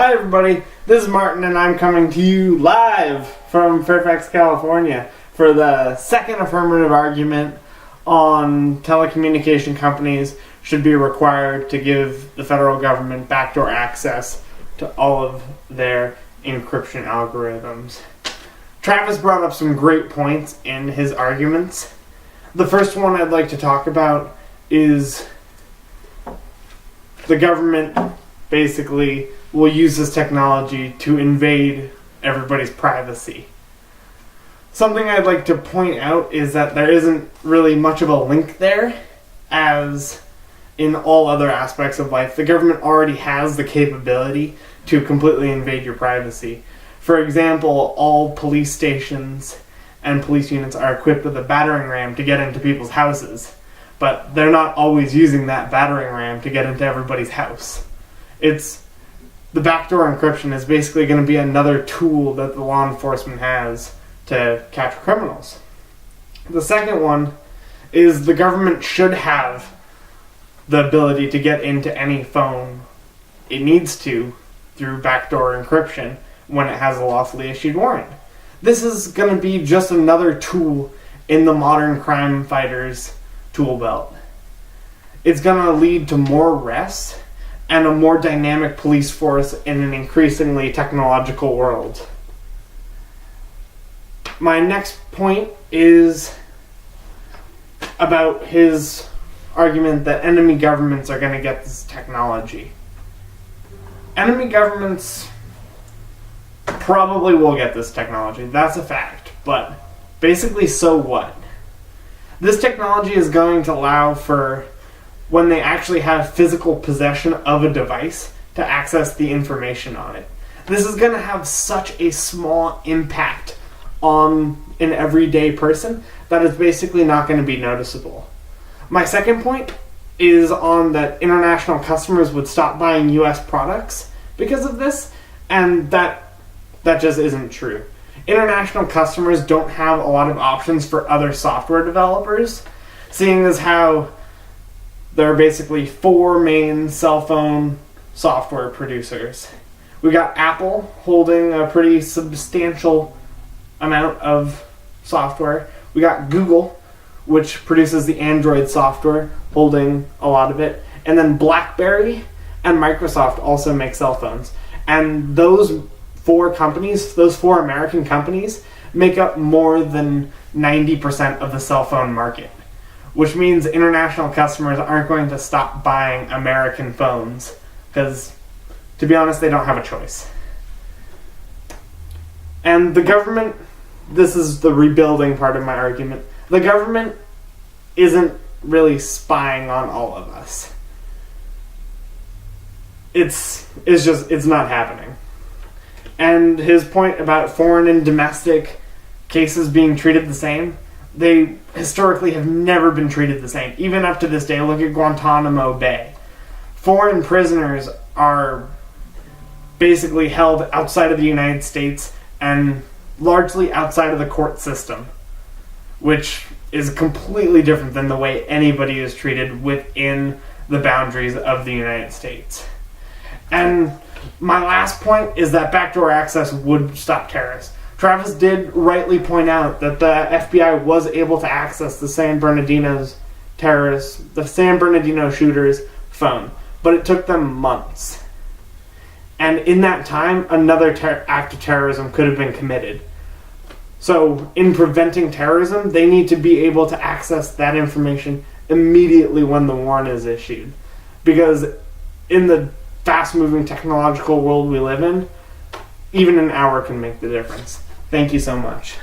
Hi everybody, this is Martin and I'm coming to you live from Fairfax, California for the second affirmative argument on telecommunication companies should be required to give the federal government backdoor access to all of their encryption algorithms. Travis brought up some great points in his arguments. The first one I'd like to talk about is the government basically will use this technology to invade everybody's privacy. Something I'd like to point out is that there isn't really much of a link there, as in all other aspects of life, the government already has the capability to completely invade your privacy. For example, all police stations and police units are equipped with a battering ram to get into people's houses, but they're not always using that battering ram to get into everybody's house. The backdoor encryption is basically going to be another tool that the law enforcement has to capture criminals. The second one is the government should have the ability to get into any phone it needs to through backdoor encryption when it has a lawfully issued warrant. This is going to be just another tool in the modern crime fighter's tool belt. It's going to lead to more arrests and a more dynamic police force in an increasingly technological world. My next point is about his argument that enemy governments are going to get this technology. Enemy governments probably will get this technology, that's a fact, but basically, so what? This technology is going to allow for when they actually have physical possession of a device to access the information on it. This is going to have such a small impact on an everyday person that it's basically not going to be noticeable. My second point is on that international customers would stop buying US products because of this, and that just isn't true. International customers don't have a lot of options for other software developers, seeing as how there are basically four main cell phone software producers. We got Apple holding a pretty substantial amount of software. We got Google, which produces the Android software, holding a lot of it. And then BlackBerry and Microsoft also make cell phones. And those four companies, those four American companies, make up more than 90% of the cell phone market, which means international customers aren't going to stop buying American phones because, to be honest, they don't have a choice. And the government, this is the rebuilding part of my argument, the government isn't really spying on all of us. It's not happening. And his point about foreign and domestic cases being treated the same, they historically have never been treated the same. Even up to this day, look at Guantanamo Bay. Foreign prisoners are basically held outside of the United States and largely outside of the court system, which is completely different than the way anybody is treated within the boundaries of the United States. And my last point is that backdoor access would stop terrorists. Travis did rightly point out that the FBI was able to access the San Bernardino shooter's phone, but it took them months. And in that time, another act of terrorism could have been committed. So, in preventing terrorism, they need to be able to access that information immediately when the warrant is issued. Because in the fast-moving technological world we live in, even an hour can make the difference. Thank you so much.